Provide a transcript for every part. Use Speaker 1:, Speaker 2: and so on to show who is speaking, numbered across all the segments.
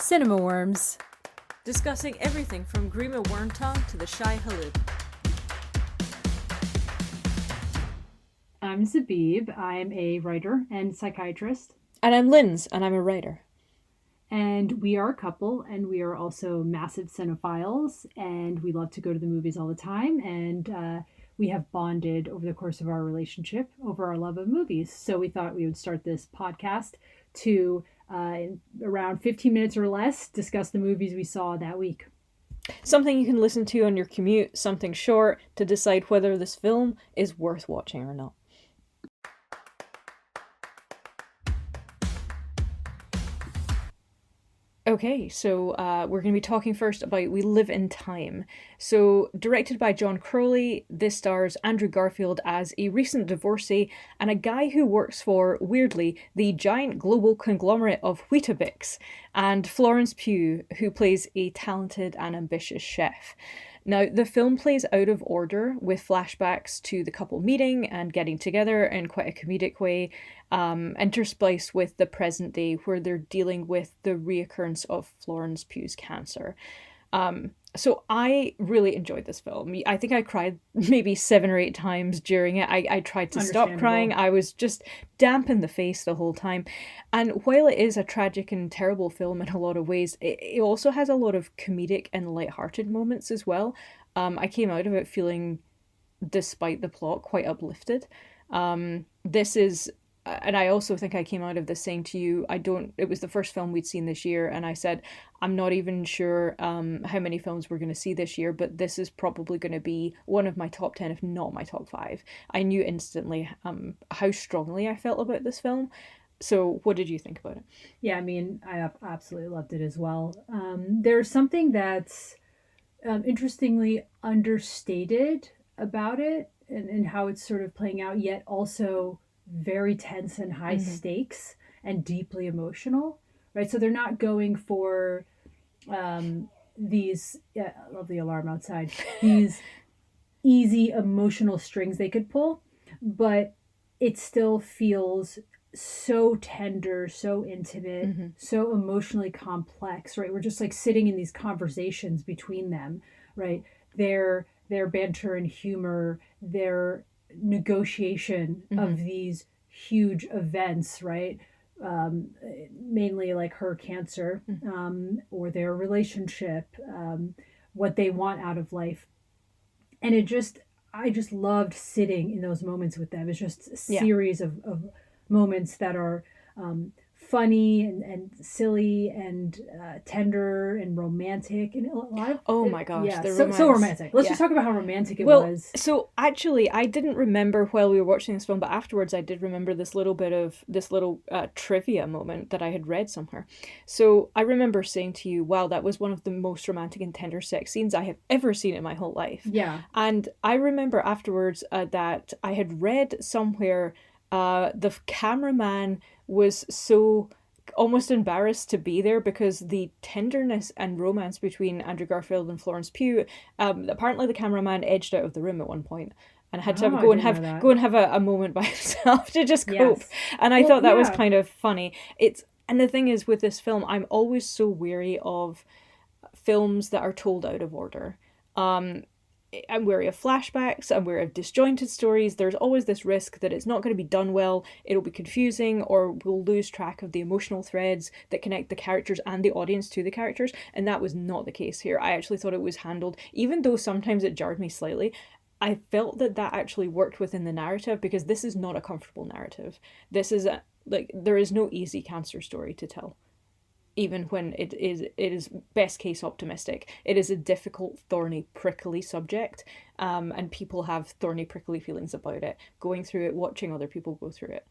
Speaker 1: Cinema Worms.
Speaker 2: Discussing everything from Grima Wormtongue to the Shy Halib.
Speaker 3: I'm Zabib. I'm a writer and psychiatrist.
Speaker 1: And I'm Lindz, and I'm a writer.
Speaker 3: And we are a couple, and we are also massive cinephiles, and we love to go to the movies all the time. And we have bonded over the course of our relationship over our love of movies. So we thought we would start this podcast to, in around 15 minutes or less, discuss the movies we saw that week.
Speaker 1: Something you can listen to on your commute, something short, to decide whether this film is worth watching or not. Okay, so we're going to be talking first about We Live in Time. So, directed by John Crowley, this stars Andrew Garfield as a recent divorcee and a guy who works for, weirdly, the giant global conglomerate of Weetabix, and Florence Pugh, who plays a talented and ambitious chef. Now, the film plays out of order with flashbacks to the couple meeting and getting together in quite a comedic way, interspliced with the present day where they're dealing with the reoccurrence of Florence Pugh's cancer. So I really enjoyed this film. I think I cried maybe 7 or 8 times during it. I tried to stop crying. I was just damp in the face the whole time. And while it is a tragic and terrible film in a lot of ways, it also has a lot of comedic and lighthearted moments as well. I came out of it feeling, despite the plot, quite uplifted. This is... And I also think I came out of this saying to you, it was the first film we'd seen this year, and I said, I'm not even sure how many films we're going to see this year, but this is probably going to be one of my top 10, if not my top 5. I knew instantly how strongly I felt about this film. So what did you think about it?
Speaker 3: Yeah, I mean, I absolutely loved it as well. There's something that's interestingly understated about it and how it's sort of playing out, yet also very tense and high stakes and deeply emotional, right? So they're not going for these, I love the alarm outside, these easy emotional strings they could pull, but it still feels so tender, so intimate, so emotionally complex, right? We're just like sitting in these conversations between them, right? Their banter and humor, their negotiation of these huge events, right? Mainly like her cancer, or their relationship, what they want out of life. And I just loved sitting in those moments with them. It's just a series of moments that are funny and silly and tender and romantic and a lot of
Speaker 1: my gosh,
Speaker 3: yeah, so romantic. Let's just talk about how romantic it was.
Speaker 1: So actually, I didn't remember while we were watching this film, but afterwards I did remember this little trivia moment that I had read somewhere. So I remember saying to you, wow, that was one of the most romantic and tender sex scenes I have ever seen in my whole life.
Speaker 3: Yeah.
Speaker 1: And I remember afterwards that I had read somewhere the cameraman was so almost embarrassed to be there because the tenderness and romance between Andrew Garfield and Florence Pugh, apparently the cameraman edged out of the room at one point and had to go and have a moment by himself to just cope. Yes. And I thought that was kind of funny. And the thing is with this film, I'm always so wary of films that are told out of order. I'm wary of flashbacks, I'm wary of disjointed stories. There's always this risk that it's not going to be done well, it'll be confusing, or we'll lose track of the emotional threads that connect the characters and the audience to the characters, and that was not the case here. I actually thought it was handled, even though sometimes it jarred me slightly, I felt that actually worked within the narrative, because this is not a comfortable narrative. This is there is no easy cancer story to tell. Even when it is best case optimistic. It is a difficult, thorny, prickly subject, and people have thorny, prickly feelings about it, going through it, watching other people go through it.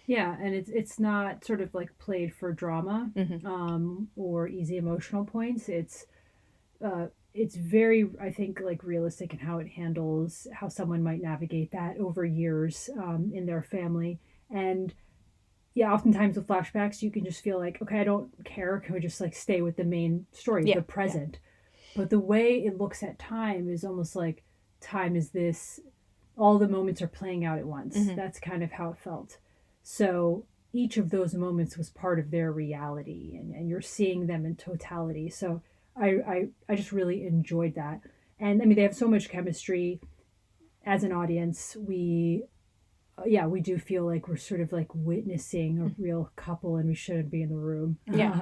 Speaker 3: Yeah, and it's not sort of like played for drama, or easy emotional points. It's very, I think, like realistic in how it handles how someone might navigate that over years in their family. And yeah, oftentimes with flashbacks, you can just feel like, okay, I don't care. Can we just like stay with the main story, the present? Yeah. But the way it looks at time is almost like time is this, all the moments are playing out at once. That's kind of how it felt. So each of those moments was part of their reality, and you're seeing them in totality. So I just really enjoyed that. And I mean, they have so much chemistry as an audience. We do feel like we're sort of like witnessing a real couple, and we shouldn't be in the room.
Speaker 1: Yeah.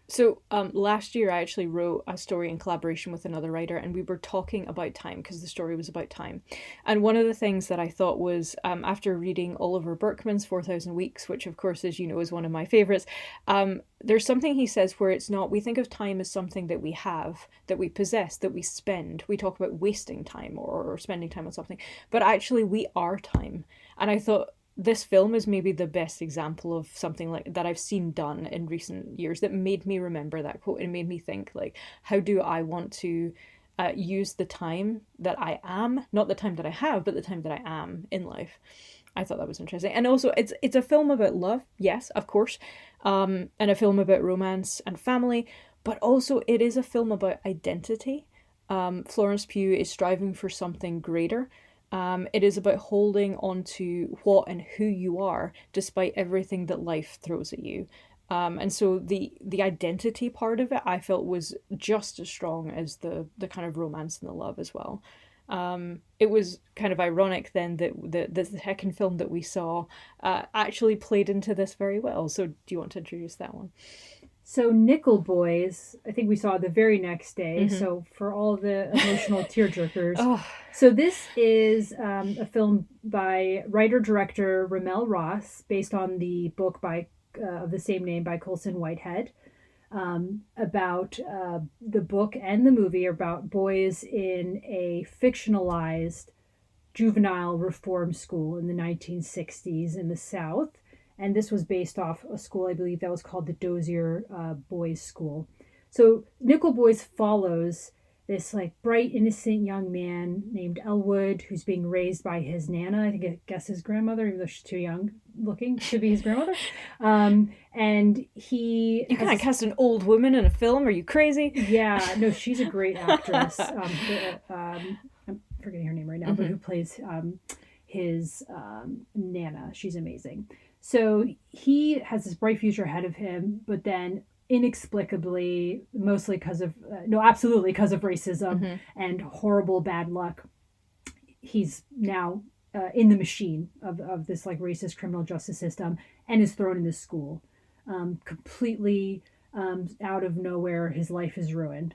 Speaker 1: So last year I actually wrote a story in collaboration with another writer, and we were talking about time because the story was about time. And one of the things that I thought was, after reading Oliver Burkeman's 4,000 Weeks, which of course, as you know, is one of my favorites, there's something he says where it's not, we think of time as something that we have, that we possess, that we spend. We talk about wasting time or spending time on something, but actually we are time. And I thought, this film is maybe the best example of something like that I've seen done in recent years that made me remember that quote and made me think, like, how do I want to use the time that I am, not the time that I have, but the time that I am in life. I thought that was interesting. And also it's a film about love, yes, of course, and a film about romance and family, but also it is a film about identity. Florence Pugh is striving for something greater. It is about holding on to what and who you are despite everything that life throws at you. And so the identity part of it, I felt, was just as strong as the kind of romance and the love as well. It was kind of ironic then that the second film that we saw actually played into this very well. So do you want to introduce that one?
Speaker 3: So Nickel Boys, I think we saw the very next day. So for all the emotional tearjerkers. So this is a film by writer-director Ramel Ross, based on the book by of the same name by Colson Whitehead. About the book and the movie are about boys in a fictionalized juvenile reform school in the 1960s in the South. And this was based off a school, I believe, that was called the Dozier Boys School. So Nickel Boys follows this like bright, innocent young man named Elwood, who's being raised by his Nana, I guess his grandmother, even though she's too young looking to be his grandmother. And he...
Speaker 1: You can't cast an old woman in a film, are you crazy?
Speaker 3: Yeah, no, she's a great actress. I'm forgetting her name right now, but who plays his Nana. She's amazing. So he has this bright future ahead of him, but then inexplicably, mostly absolutely because of racism and horrible bad luck, he's now in the machine of this like racist criminal justice system and is thrown in this school. Completely out of nowhere, his life is ruined.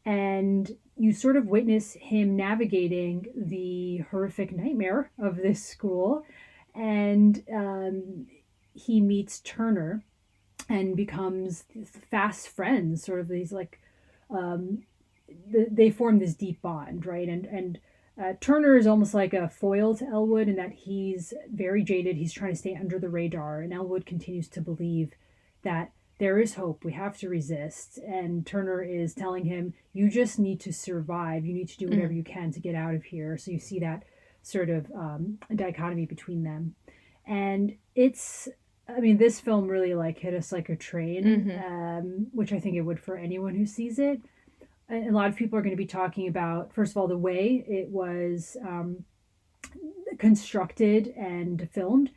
Speaker 3: And you sort of witness him navigating the horrific nightmare of this school. And he meets Turner and becomes fast friends, sort of these like, they form this deep bond, right? And Turner is almost like a foil to Elwood in that he's very jaded. He's trying to stay under the radar, and Elwood continues to believe that there is hope. We have to resist. And Turner is telling him, you just need to survive. You need to do whatever you can to get out of here. So you see that sort of dichotomy between them. And this film really like hit us like a train, which I think it would for anyone who sees it. And a lot of people are going to be talking about, first of all, the way it was constructed and filmed.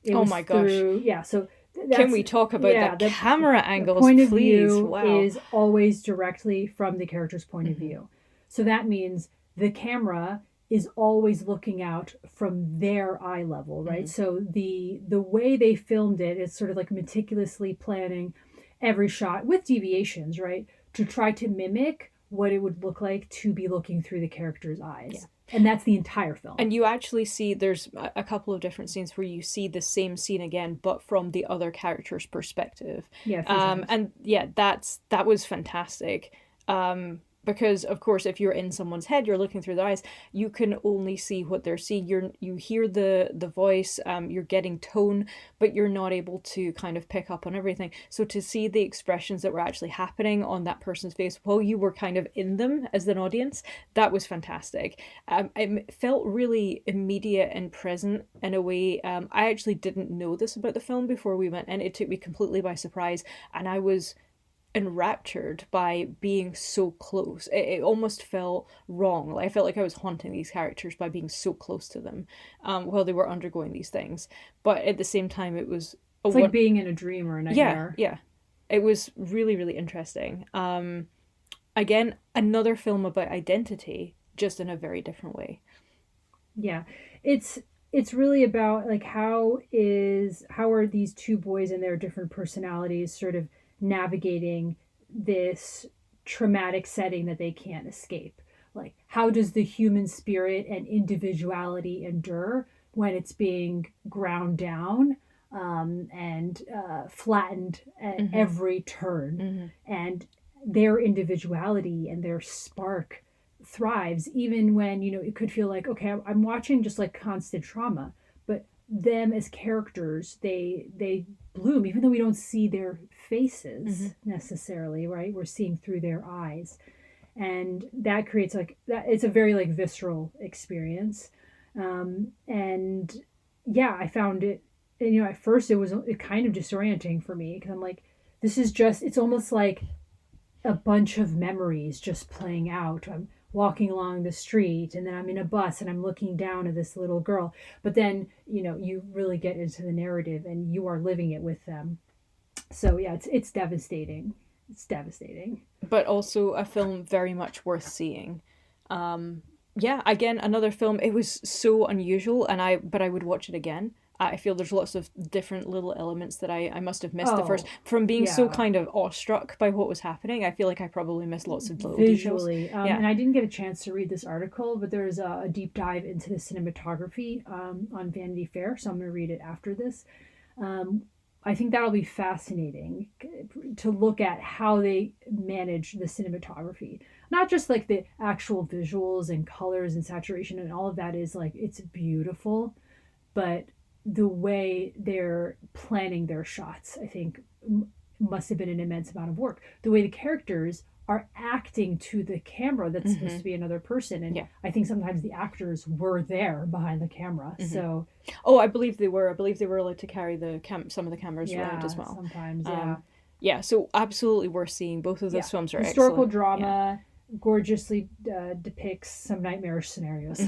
Speaker 1: My gosh.
Speaker 3: Yeah, so
Speaker 1: can we talk about the camera angles,
Speaker 3: the point of
Speaker 1: please?
Speaker 3: View
Speaker 1: wow.
Speaker 3: is always directly from the character's point of view. So that means the camera is always looking out from their eye level, right? So the way they filmed it is sort of like meticulously planning every shot with deviations, right? To try to mimic what it would look like to be looking through the character's eyes. Yeah. And that's the entire film.
Speaker 1: And you actually see there's a couple of different scenes where you see the same scene again, but from the other character's perspective.
Speaker 3: Yeah.
Speaker 1: And yeah, that was fantastic. Because of course, if you're in someone's head, you're looking through their eyes, you can only see what they're seeing. You hear the voice, you're getting tone, but you're not able to kind of pick up on everything. So to see the expressions that were actually happening on that person's face while you were kind of in them as an audience, that was fantastic. It felt really immediate and present in a way. I actually didn't know this about the film before we went in. It took me completely by surprise, and I was enraptured by being so close. It almost felt wrong. I felt like I was haunting these characters by being so close to them while they were undergoing these things. But at the same time, it was
Speaker 3: It's like being in a dream or a nightmare.
Speaker 1: Yeah. It was really, really interesting. Again, another film about identity, just in a very different way.
Speaker 3: Yeah. It's really about like how are these two boys and their different personalities sort of navigating this traumatic setting that they can't escape. Like, how does the human spirit and individuality endure when it's being ground down and flattened at every turn? And their individuality and their spark thrives even when, it could feel like, okay, I'm watching just like constant trauma, but them as characters, they bloom even though we don't see their faces necessarily, right? We're seeing through their eyes, and that creates like that. It's a very like visceral experience. And yeah, I found it, at first it was kind of disorienting for me, because I'm like, it's almost like a bunch of memories just playing out. I'm walking along the street, and then I'm in a bus and I'm looking down at this little girl. But then, you really get into the narrative and you are living it with them. So yeah, it's devastating. It's devastating.
Speaker 1: But also a film very much worth seeing. Yeah, again, another film. It was so unusual, but I would watch it again. I feel there's lots of different little elements that I must have missed the first. From being so kind of awestruck by what was happening, I feel like I probably missed lots of little
Speaker 3: visually
Speaker 1: details.
Speaker 3: And I didn't get a chance to read this article, but there's a deep dive into the cinematography on Vanity Fair, so I'm going to read it after this. I think that'll be fascinating to look at how they manage the cinematography. Not just like the actual visuals and colors and saturation and all of that is like, it's beautiful, but the way they're planning their shots, I think, must have been an immense amount of work. The way the characters are acting to the camera that's supposed to be another person. And I think sometimes the actors were there behind the camera. So,
Speaker 1: I believe they were. I believe they were allowed to carry some of the cameras around as well.
Speaker 3: Sometimes,
Speaker 1: yeah, so absolutely worth seeing. Both of those films are
Speaker 3: historical
Speaker 1: excellent.
Speaker 3: drama. Gorgeously depicts some nightmarish scenarios.